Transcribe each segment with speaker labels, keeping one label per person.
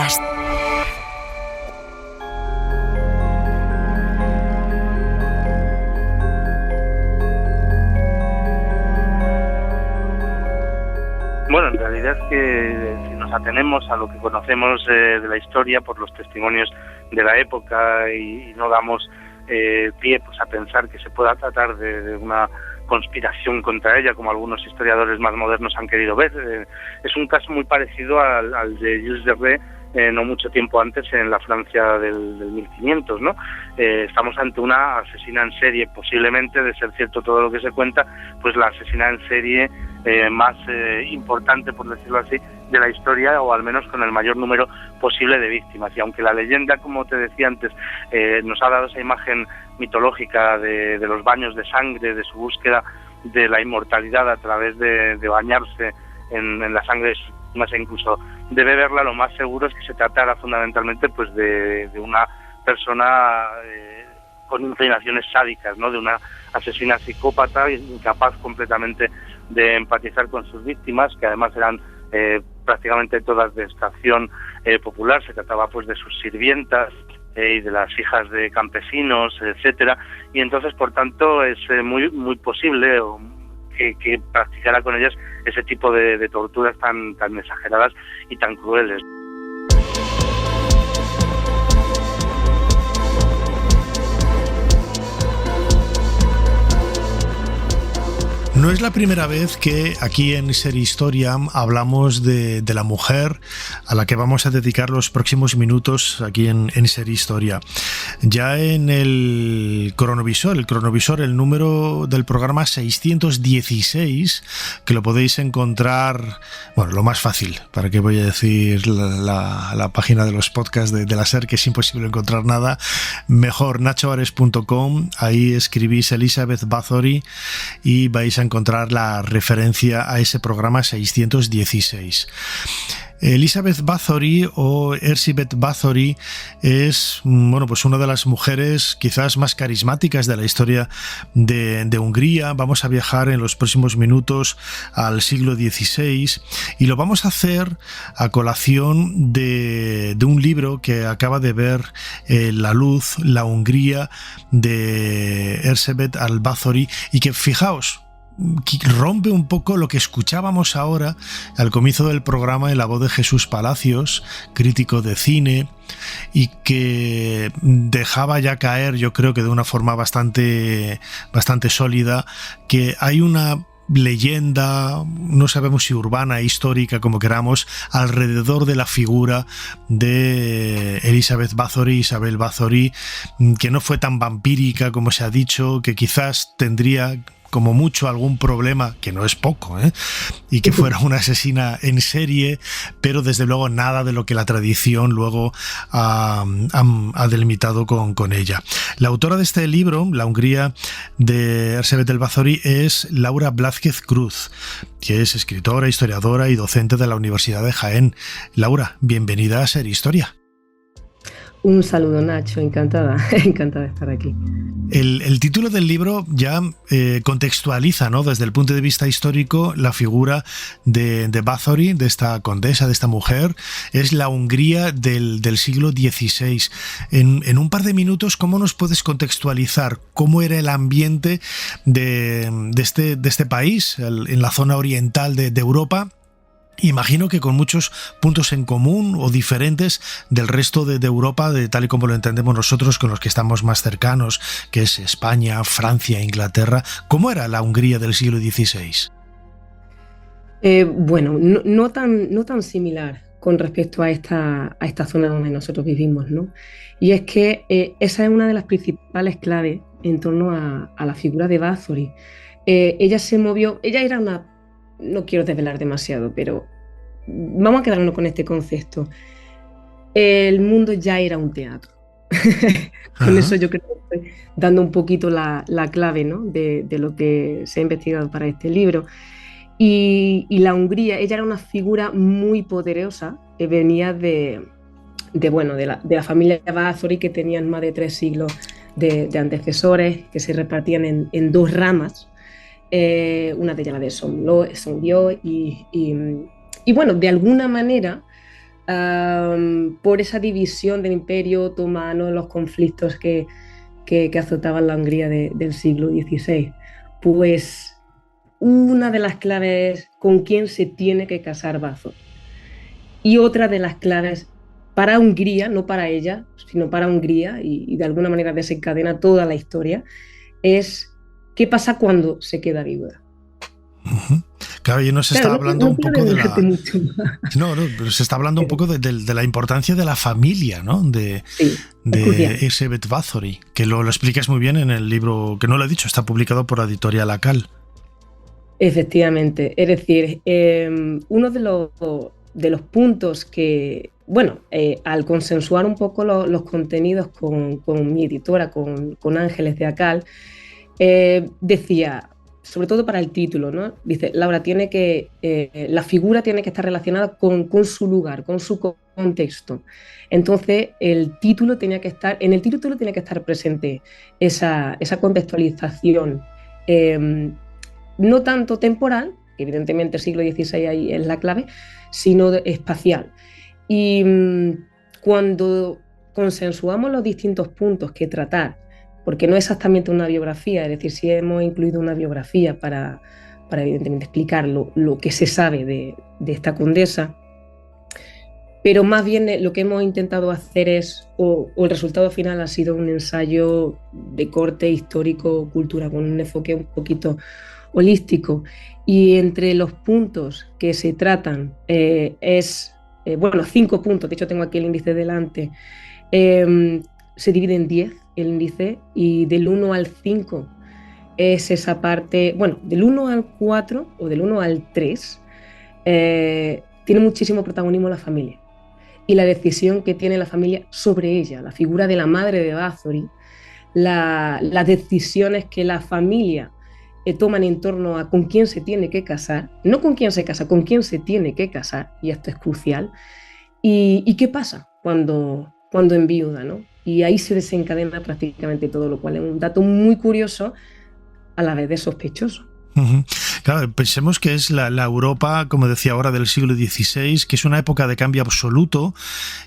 Speaker 1: Podcast.
Speaker 2: Bueno, en realidad es que si nos atenemos a lo que conocemos de la historia por los testimonios de la época y no damos pie pues a pensar que se pueda tratar de una conspiración contra ella, como algunos historiadores más modernos han querido ver, es un caso muy parecido al de Jules de Retz, no mucho tiempo antes en la Francia del 1500, ¿no? Estamos ante una asesina en serie, posiblemente, de ser cierto todo lo que se cuenta, pues la asesina en serie más importante, por decirlo así, de la historia, o al menos con el mayor número posible de víctimas. Y aunque la leyenda, como te decía antes, nos ha dado esa imagen mitológica de los baños de sangre, de su búsqueda de la inmortalidad a través de bañarse en la sangre de sus víctimas e incluso de beberla, lo más seguro es que se tratara fundamentalmente pues de una persona con inclinaciones sádicas, ¿no? De una asesina psicópata, incapaz completamente de empatizar con sus víctimas, que además eran prácticamente todas de extracción popular. Se trataba pues de sus sirvientas y de las hijas de campesinos, etcétera, y entonces por tanto es muy posible que practicara con ellas ese tipo de torturas tan exageradas y tan crueles.
Speaker 3: No es la primera vez que aquí en Ser Historia hablamos de la mujer a la que vamos a dedicar los próximos minutos aquí en Ser Historia. Ya en el cronovisor, el número del programa 616, que lo podéis encontrar, bueno, lo más fácil, para qué voy a decir la página de los podcasts de la SER, que es imposible encontrar nada, mejor nachoares.com, ahí escribís Elizabeth Bathory y vais a encontrar la referencia a ese programa 616. Elizabeth Bathory o Erzsébet Bathory es, bueno, pues una de las mujeres quizás más carismáticas de la historia de Hungría. Vamos a viajar en los próximos minutos al siglo XVI y lo vamos a hacer a colación de un libro que acaba de ver la luz, La Hungría, de Erzsébet Bathory, y que, fijaos, rompe un poco lo que escuchábamos ahora al comienzo del programa en la voz de Jesús Palacios, crítico de cine, y que dejaba ya caer, yo creo que de una forma bastante sólida, que hay una leyenda, no sabemos si urbana, histórica, como queramos, alrededor de la figura de Elizabeth Bathory, Isabel Bathory, que no fue tan vampírica como se ha dicho, que quizás tendría como mucho algún problema, que no es poco, y que fuera una asesina en serie, pero desde luego nada de lo que la tradición luego ha delimitado con ella. La autora de este libro, La Hungría, de Erzsébet Bathory, es Laura Blázquez Cruz, que es escritora, historiadora y docente de la Universidad de Jaén. Laura, bienvenida a Ser Historia.
Speaker 4: Un saludo, Nacho, encantada de estar aquí.
Speaker 3: El título del libro ya contextualiza, ¿no?, desde el punto de vista histórico, la figura de Bathory, de esta condesa, de esta mujer. Es la Hungría del siglo XVI. En un par de minutos, ¿cómo nos puedes contextualizar cómo era el ambiente de este país, en la zona oriental de Europa? Imagino que con muchos puntos en común o diferentes del resto de Europa, de tal y como lo entendemos nosotros, con los que estamos más cercanos, que es España, Francia, Inglaterra. ¿Cómo era la Hungría del siglo XVI?
Speaker 4: Bueno, no tan similar con respecto a esta zona donde nosotros vivimos, ¿no? Y es que esa es una de las principales claves en torno a la figura de Bathory. Ella se movió, ella era una... No quiero desvelar demasiado, pero vamos a quedarnos con este concepto. El mundo ya era un teatro. Con eso yo creo que estoy dando un poquito la clave, ¿no?, de lo que se ha investigado para este libro. Y la Hungría, ella era una figura muy poderosa, que venía de la familia Bathory, que tenían más de 3 siglos de antecesores, que se repartían en 2 ramas. Una de ellas la de Sondio, y bueno, de alguna manera por esa división del Imperio Otomano, los conflictos que azotaban la Hungría del siglo XVI. Pues una de las claves es con quién se tiene que casar Vathor. Y otra de las claves para Hungría, no para ella, sino para Hungría, y de alguna manera desencadena toda la historia, es qué pasa cuando se queda viuda.
Speaker 3: Uh-huh. Claro, y nos está hablando un poco de la... No, pero se está hablando un poco de la importancia de la familia, ¿no? De Elisabeth Bathory, que lo explicas muy bien en el libro, que no lo he dicho, está publicado por Editorial Akal.
Speaker 4: Efectivamente, es decir, uno de los puntos que, bueno, al consensuar un poco los contenidos con mi editora, con Ángeles de Akal, decía, sobre todo para el título, ¿no? Dice, Laura, la figura tiene que estar relacionada con su lugar, con su contexto. Entonces, en el título tenía que estar presente esa contextualización, no tanto temporal, que evidentemente el siglo XVI ahí es la clave, sino espacial. Y cuando consensuamos los distintos puntos que tratar, porque no es exactamente una biografía, es decir, si hemos incluido una biografía para evidentemente explicar lo que se sabe de esta condesa, pero más bien lo que hemos intentado hacer o el resultado final ha sido un ensayo de corte histórico-cultura, con un enfoque un poquito holístico, y entre los puntos que se tratan 5 puntos, de hecho tengo aquí el índice delante, se divide en 10 el índice, y del 1 al 5 es esa parte, bueno, del 1 al 4 o del 1 al 3 tiene muchísimo protagonismo la familia y la decisión que tiene la familia sobre ella, la figura de la madre de Bathory, las decisiones que la familia toman en torno a con quién se tiene que casar, no con quién se casa, con quién se tiene que casar, y esto es crucial, y qué pasa cuando enviuda, ¿no? Y ahí se desencadena prácticamente todo, lo cual es un dato muy curioso a la vez de sospechoso.
Speaker 3: Uh-huh. Claro, pensemos que es la Europa, como decía ahora, del siglo XVI, que es una época de cambio absoluto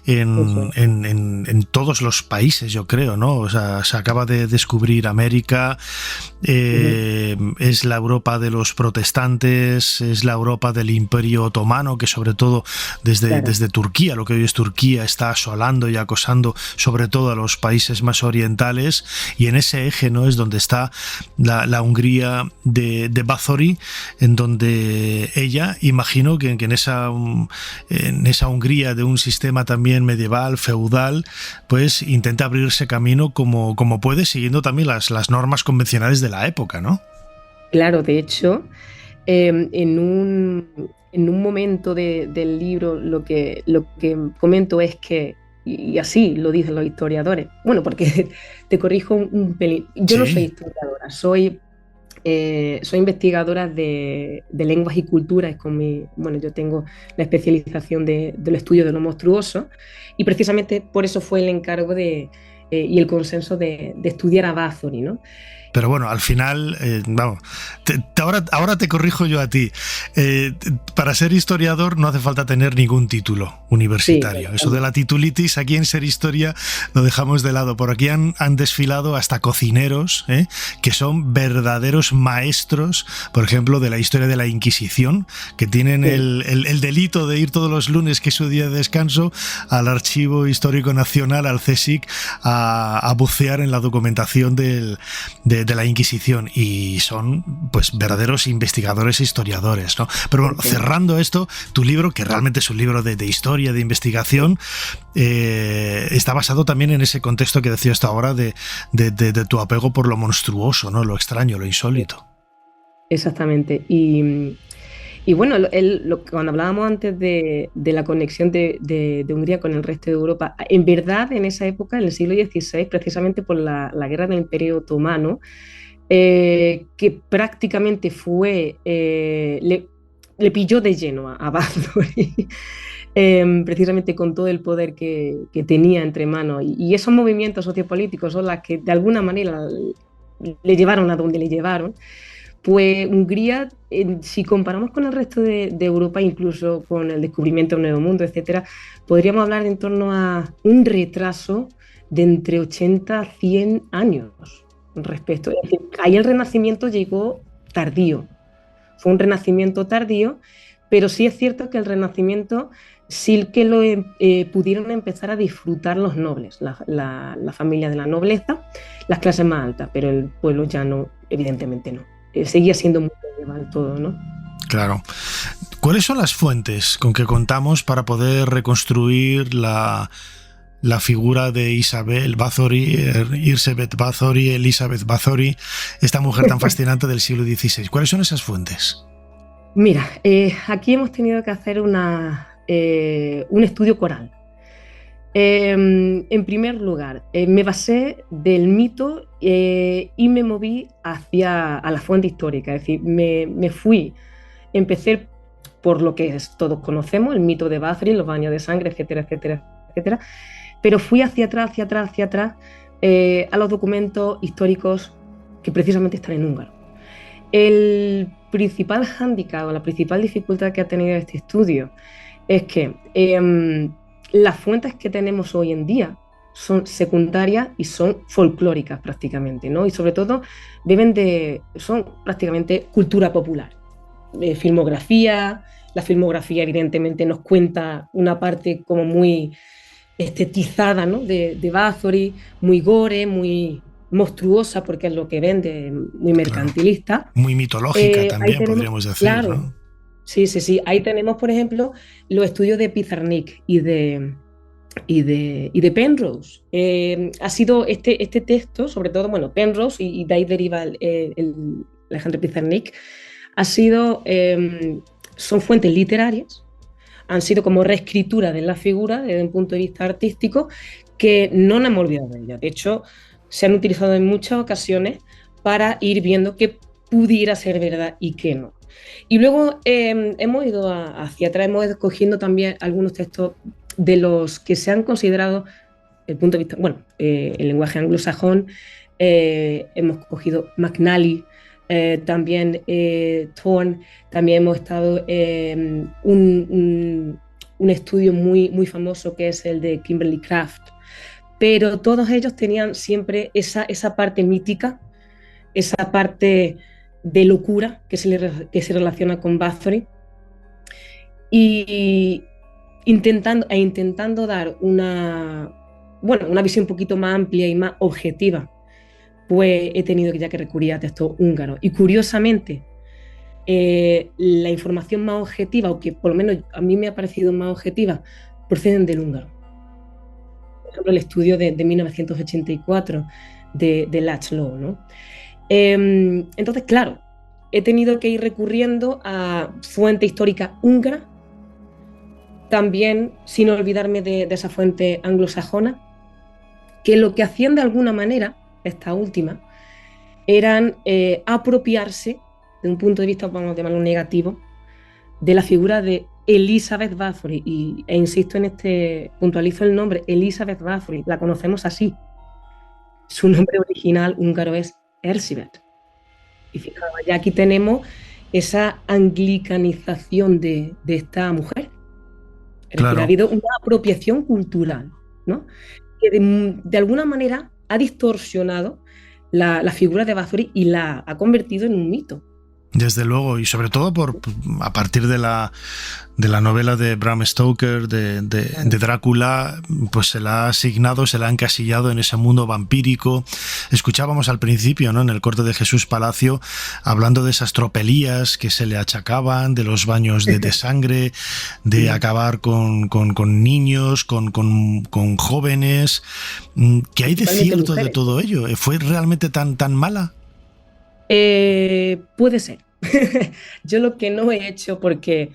Speaker 3: en todos los países, yo creo, ¿no? O sea, se acaba de descubrir América, es la Europa de los protestantes, es la Europa del Imperio Otomano, que sobre todo desde Turquía, lo que hoy es Turquía, está asolando y acosando sobre todo a los países más orientales, y en ese eje, ¿no?, es donde está la Hungría de Bathory, en donde ella, imagino que en esa Hungría de un sistema también medieval, feudal, pues intenta abrirse camino como puede, siguiendo también las normas convencionales de la época, ¿no?
Speaker 4: Claro, de hecho, en un momento del libro lo que comento es que, y así lo dicen los historiadores, bueno, porque te corrijo un pelín, yo no soy historiadora, soy investigadora de lenguas y culturas. Yo tengo la especialización del estudio de lo monstruoso, y precisamente por eso fue el encargo y el consenso de estudiar a Bathory, ¿no?
Speaker 3: Pero bueno, al final, ahora te corrijo yo a ti. Para ser historiador no hace falta tener ningún título universitario. Sí, eso de la titulitis, aquí en Ser Historia lo dejamos de lado. Por aquí han desfilado hasta cocineros, que son verdaderos maestros, por ejemplo, de la historia de la Inquisición, que tienen el delito de ir todos los lunes, que es su día de descanso, al Archivo Histórico Nacional, al CSIC, a bucear en la documentación de la Inquisición, y son pues verdaderos investigadores e historiadores, ¿no? Pero bueno, cerrando esto, tu libro, que realmente es un libro de historia, de investigación, está basado también en ese contexto que decía hasta ahora de tu apego por lo monstruoso, ¿no? Lo extraño, lo insólito.
Speaker 4: Exactamente. Y bueno, cuando hablábamos antes de la conexión de Hungría con el resto de Europa, en verdad en esa época, en el siglo XVI, precisamente por la guerra del Imperio Otomano, que prácticamente le pilló de lleno a Bathory, precisamente con todo el poder que tenía entre manos. Y esos movimientos sociopolíticos son las que de alguna manera le llevaron a donde le llevaron. Pues Hungría, si comparamos con el resto de Europa, incluso con el descubrimiento del Nuevo Mundo, etcétera, podríamos hablar en torno a un retraso de entre 80 a 100 años respecto. Es decir, ahí el Renacimiento llegó tardío, fue un Renacimiento tardío, pero sí es cierto que el Renacimiento sí que lo pudieron empezar a disfrutar los nobles, la familia de la nobleza, las clases más altas, pero el pueblo ya no, evidentemente no. Seguía siendo muy medieval todo, ¿no?
Speaker 3: Claro. ¿Cuáles son las fuentes con que contamos para poder reconstruir la figura de Isabel Bathory, Elisabeth Bathory, esta mujer tan fascinante del siglo XVI? ¿Cuáles son esas fuentes?
Speaker 4: Mira, aquí hemos tenido que hacer un estudio coral. En primer lugar, me basé del mito y me moví a la fuente histórica, es decir, empecé por lo que todos conocemos, el mito de Bathory, los baños de sangre, etcétera, etcétera, etcétera, pero fui hacia atrás, a los documentos históricos que precisamente están en húngaro. El principal hándicap o la principal dificultad que ha tenido este estudio es que las fuentes que tenemos hoy en día son secundarias y son folclóricas prácticamente, ¿no? Y sobre todo son prácticamente cultura popular. Filmografía, la filmografía evidentemente nos cuenta una parte como muy estetizada, ¿no? de Bathory, muy gore, muy monstruosa porque es lo que vende, muy mercantilista.
Speaker 3: Claro. Muy mitológica también, podríamos decir.
Speaker 4: Claro, ¿no? Sí. Ahí tenemos, por ejemplo, los estudios de Pizarnik y de Penrose. Ha sido este texto, sobre todo, bueno, Penrose y de ahí deriva el Alejandro Pizarnik, son fuentes literarias, han sido como reescritura de la figura desde un punto de vista artístico que no nos hemos olvidado de ella. De hecho, se han utilizado en muchas ocasiones para ir viendo qué pudiera ser verdad y qué no. Y luego hemos ido hacia atrás, hemos ido cogiendo también algunos textos de los que se han considerado, el punto de vista, el lenguaje anglosajón, hemos cogido McNally, también Thorne, también hemos estado un estudio muy famoso que es el de Kimberly Craft, pero todos ellos tenían siempre esa parte mítica, esa parte de locura que se relaciona con Bathory, y intentando dar una visión un poquito más amplia y más objetiva, pues he tenido ya que recurrir a textos húngaros. Y curiosamente, la información más objetiva, o que por lo menos a mí me ha parecido más objetiva, proceden del húngaro. Por ejemplo, el estudio de 1984 de Laszlo, ¿no? Entonces, claro, he tenido que ir recurriendo a fuente histórica húngara, también sin olvidarme de esa fuente anglosajona, que lo que hacían de alguna manera, esta última, eran apropiarse, de un punto de vista, vamos a llamarlo negativo, de la figura de Elisabeth Bathory, e insisto puntualizo el nombre, Elisabeth Bathory, la conocemos así. Su nombre original húngaro es Erzsébet. Y fijaos, ya aquí tenemos esa anglicanización de esta mujer. Claro. Ha habido una apropiación cultural, ¿no? Que de alguna manera ha distorsionado la figura de Bathory y la ha convertido en un mito.
Speaker 3: Desde luego, y sobre todo a partir de la novela de Bram Stoker, de Drácula, pues se la ha asignado, se la ha encasillado en ese mundo vampírico. Escuchábamos al principio, ¿no?, en el corte de Jesús Palacio, hablando de esas tropelías que se le achacaban, de los baños de sangre, de acabar con niños, con jóvenes. ¿Qué hay de cierto de todo ello? ¿Fue realmente tan mala?
Speaker 4: Puede ser. Yo lo que no he hecho porque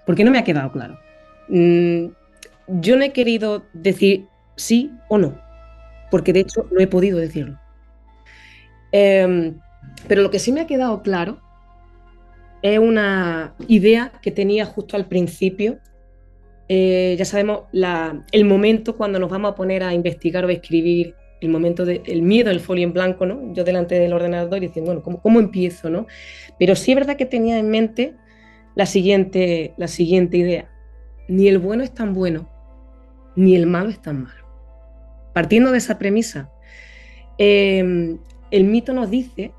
Speaker 4: no me ha quedado claro. Yo no he querido decir sí o no, porque de hecho no he podido decirlo. Pero lo que sí me ha quedado claro es una idea que tenía justo al principio. Ya sabemos el momento cuando nos vamos a poner a investigar o a escribir el momento del miedo, el folio en blanco, ¿no? Yo delante del ordenador y diciendo, bueno, ¿cómo empiezo, no? Pero sí es verdad que tenía en mente la siguiente idea. Ni el bueno es tan bueno, ni el malo es tan malo. Partiendo de esa premisa, el mito nos dice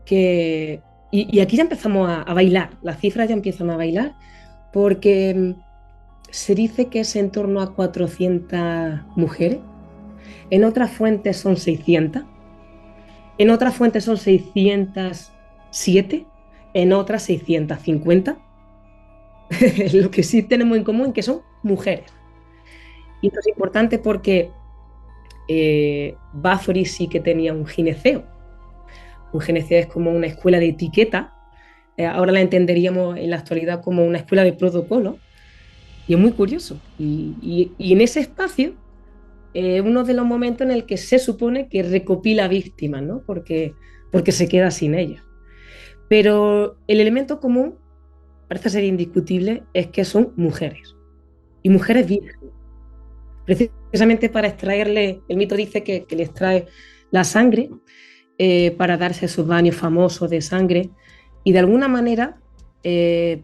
Speaker 4: que, y aquí ya empezamos a bailar, las cifras ya empiezan a bailar, porque se dice que es en torno a 400 mujeres, en otras fuentes son 600, en otras fuentes son 607, en otras 650. Lo que sí tenemos en común es que son mujeres. Y esto es importante porque Bathory sí que tenía un gineceo. Un gineceo es como una escuela de etiqueta. Ahora la entenderíamos en la actualidad como una escuela de protocolo. Y es muy curioso. Y en ese espacio, uno de los momentos en el que se supone que recopila víctimas, ¿no? Porque se queda sin ellas. Pero el elemento común, parece ser indiscutible, es que son mujeres. Y mujeres vírgenes. Precisamente para extraerle, el mito dice que le extrae la sangre para darse esos baños famosos de sangre y de alguna manera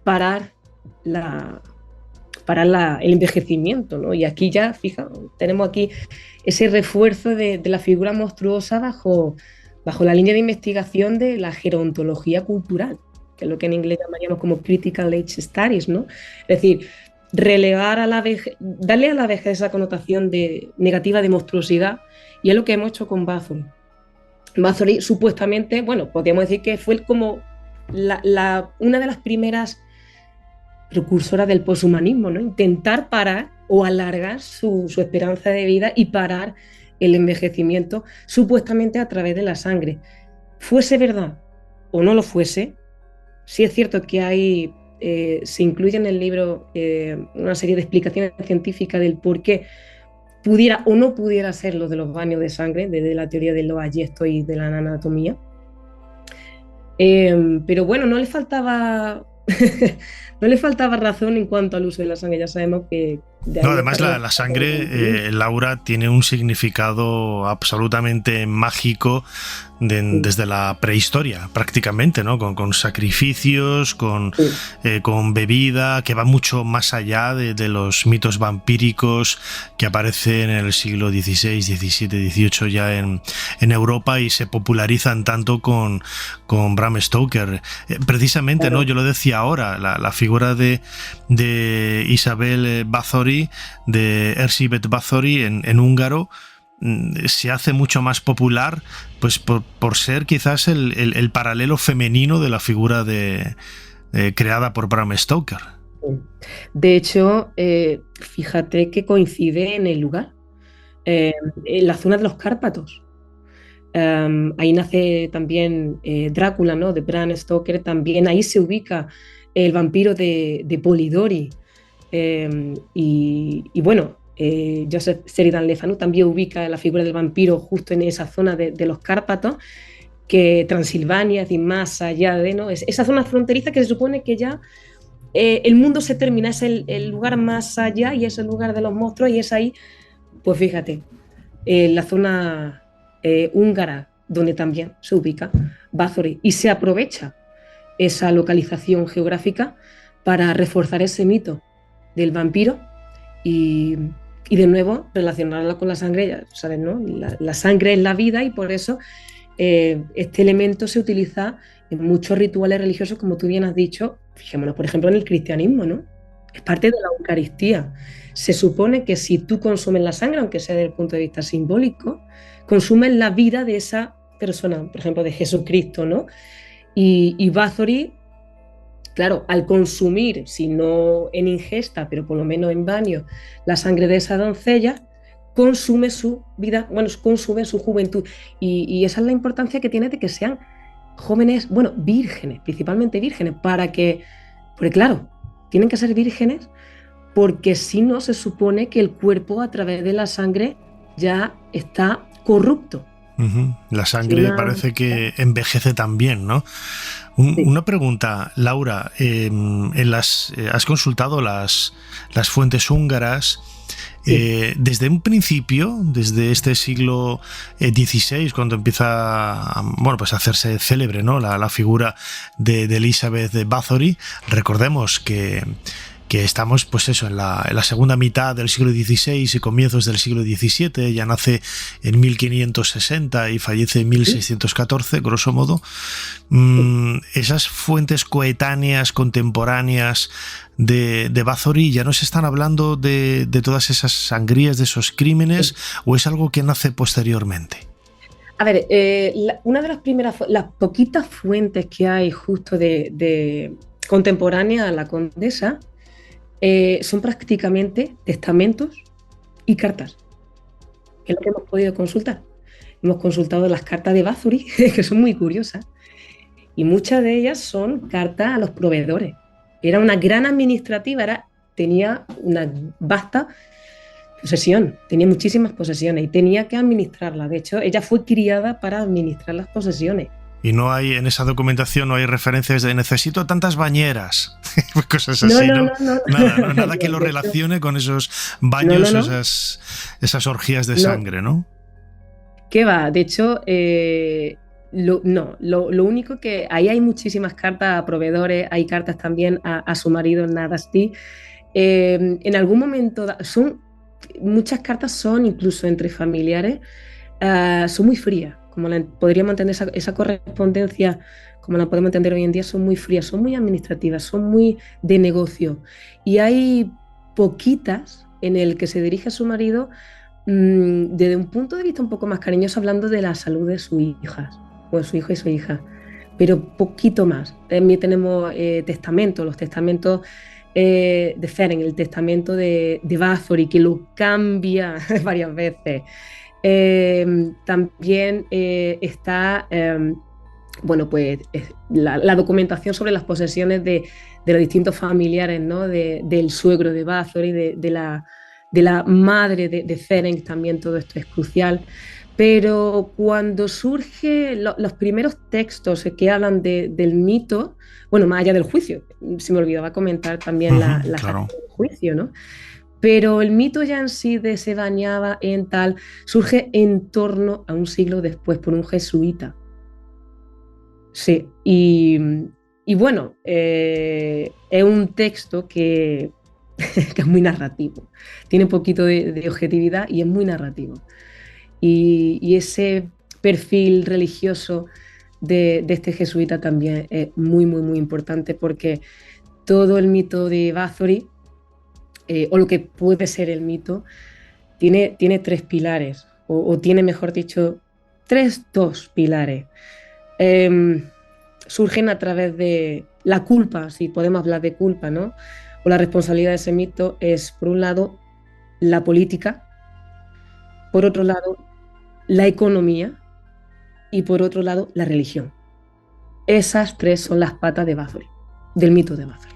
Speaker 4: parar el envejecimiento, ¿no? Y aquí ya, fija, tenemos aquí ese refuerzo de la figura monstruosa bajo la línea de investigación de la gerontología cultural, que es lo que en inglés llamaríamos como critical age studies, ¿no? Es decir, relevar a la vejez, darle a la vejez esa connotación negativa de monstruosidad, y es lo que hemos hecho con Bathory. Bathory supuestamente, bueno, podríamos decir que fue como una de las primeras precursoras del poshumanismo, ¿no? Intentar parar o alargar su esperanza de vida y parar el envejecimiento supuestamente a través de la sangre. Fuese verdad o no lo fuese, sí es cierto que se incluye en el libro una serie de explicaciones científicas del por qué pudiera o no pudiera ser lo de los baños de sangre, desde la teoría de los ayestos y de la anatomía. Pero bueno, no le faltaba razón en cuanto al uso de la sangre. Ya sabemos que...
Speaker 3: No, además la sangre, Laura, tiene un significado absolutamente mágico desde la prehistoria, prácticamente, ¿no? Con sacrificios, con bebida, que va mucho más allá de los mitos vampíricos que aparecen en el siglo XVI, XVII, XVIII ya en Europa y se popularizan tanto con Bram Stoker. Precisamente, claro, ¿no? Yo lo decía ahora, la figura de Isabel Bathory, de Erzsébet Bathory en húngaro, se hace mucho más popular pues por ser quizás el paralelo femenino de la figura creada por Bram Stoker.
Speaker 4: De hecho, fíjate que coincide en el lugar, en la zona de los Cárpatos. Ahí nace también Drácula, ¿no? De Bram Stoker. También ahí se ubica el vampiro de Polidori. Y bueno, Joseph Sheridan Le Fanu también ubica la figura del vampiro justo en esa zona de los Cárpatos, que Transilvania, es decir, más allá de, ¿no? Es esa zona fronteriza que se supone que ya el mundo se termina, es el lugar más allá y es el lugar de los monstruos, y es ahí, pues fíjate, la zona húngara donde también se ubica Bathory, y se aprovecha esa localización geográfica para reforzar ese mito del vampiro y de nuevo relacionarla con la sangre. Ya sabes, ¿no? La sangre es la vida, y por eso este elemento se utiliza en muchos rituales religiosos, como tú bien has dicho. Fijémonos, por ejemplo, en el cristianismo, ¿no? Es parte de la Eucaristía. Se supone que si tú consumes la sangre, aunque sea desde el punto de vista simbólico, consumes la vida de esa persona, por ejemplo, de Jesucristo, ¿no? Y Bathory, claro, al consumir, si no en ingesta, pero por lo menos en baño, la sangre de esa doncella, consume su vida, bueno, consume su juventud. Y esa es la importancia que tiene de que sean jóvenes, bueno, vírgenes, principalmente vírgenes, porque claro, tienen que ser vírgenes, porque si no se supone que el cuerpo a través de la sangre ya está corrupto.
Speaker 3: La sangre parece que envejece también, ¿no? Una pregunta, Laura. Has consultado las fuentes húngaras. Sí. Desde un principio, desde este siglo XVI, cuando empieza pues a hacerse célebre, ¿no? la figura de Elizabeth Bathory, recordemos que estamos pues eso en la segunda mitad del siglo XVI y comienzos del siglo XVII. Ella nace en 1560 y fallece en 1614, grosso modo. Esas fuentes coetáneas, contemporáneas de Bathory, ¿ya nos están hablando de todas esas sangrías, de esos crímenes, o es algo que nace posteriormente?
Speaker 4: A ver, una de las primeras, las poquitas fuentes que hay justo de contemporánea a la condesa, son prácticamente testamentos y cartas, que es lo que hemos podido consultar. Hemos consultado las cartas de Bathory, que son muy curiosas, y muchas de ellas son cartas a los proveedores. Era una gran administrativa, tenía una vasta posesión, tenía muchísimas posesiones y tenía que administrarlas. De hecho, ella fue criada para administrar las posesiones.
Speaker 3: Y no hay, en esa documentación no hay referencias de necesito tantas bañeras, cosas así, ¿no? Nada que lo relacione con esos baños, esas orgías de sangre, ¿no?
Speaker 4: ¿Qué va? De hecho, lo único que ahí hay muchísimas cartas a proveedores, hay cartas también a su marido Nadasti. En algún momento, muchas cartas son incluso entre familiares, son muy frías. Como podríamos entender esa correspondencia, como la podemos entender hoy en día, son muy frías, son muy administrativas, son muy de negocio. Y hay poquitas en el que se dirige a su marido desde un punto de vista un poco más cariñoso, hablando de la salud de sus hijas, o de su hijo y su hija, pero poquito más. También tenemos testamentos, los testamentos de Ferenc, el testamento de Bathory, que lo cambia varias veces. También está pues la documentación sobre las posesiones de los distintos familiares, ¿no? Del suegro de Bathory, de la madre de Ferenc. También todo esto es crucial. Pero cuando surgen los primeros textos que hablan del mito, más allá del juicio, se me olvidaba comentar también la claro. Del juicio, ¿no? Pero el mito ya en sí de se bañaba en tal surge en torno a un siglo después por un jesuita. Sí, y bueno, es un texto que es muy narrativo, tiene un poquito de objetividad y es muy narrativo. Y ese perfil religioso de este jesuita también es muy, muy, muy importante, porque todo el mito de Bathory, o lo que puede ser el mito, tiene tres pilares, o tiene, mejor dicho, dos pilares. Surgen a través de la culpa, si podemos hablar de culpa, ¿no? O la responsabilidad de ese mito es, por un lado, la política, por otro lado, la economía y, por otro lado, la religión. Esas tres son las patas de Bathory, del mito de Bathory.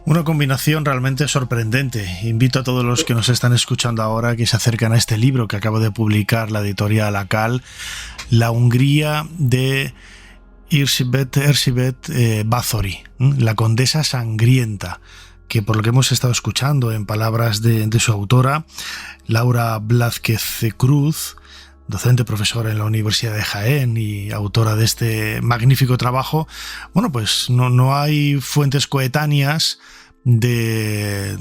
Speaker 3: Una combinación realmente sorprendente. Invito a todos los que nos están escuchando ahora que se acercan a este libro que acaba de publicar la editorial Akal, La Hungría de Erzsébet Bathory, la condesa sangrienta, que por lo que hemos estado escuchando en palabras de su autora, Laura Blázquez Cruz, docente profesora en la Universidad de Jaén y autora de este magnífico trabajo, pues no hay fuentes coetáneas de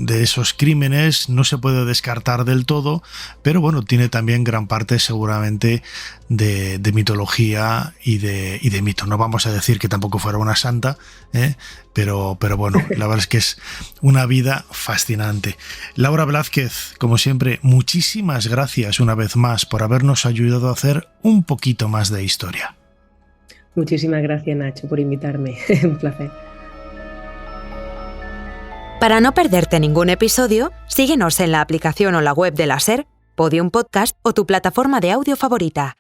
Speaker 3: esos crímenes, no se puede descartar del todo, pero tiene también gran parte seguramente de mitología y de mito. No vamos a decir que tampoco fuera una santa, pero la verdad es que es una vida fascinante. Laura Blázquez, como siempre, muchísimas gracias una vez más por habernos ayudado a hacer un poquito más de historia.
Speaker 4: Muchísimas gracias, Nacho, por invitarme. Un placer.
Speaker 1: Para no perderte ningún episodio, síguenos en la aplicación o la web de la SER, Podium Podcast o tu plataforma de audio favorita.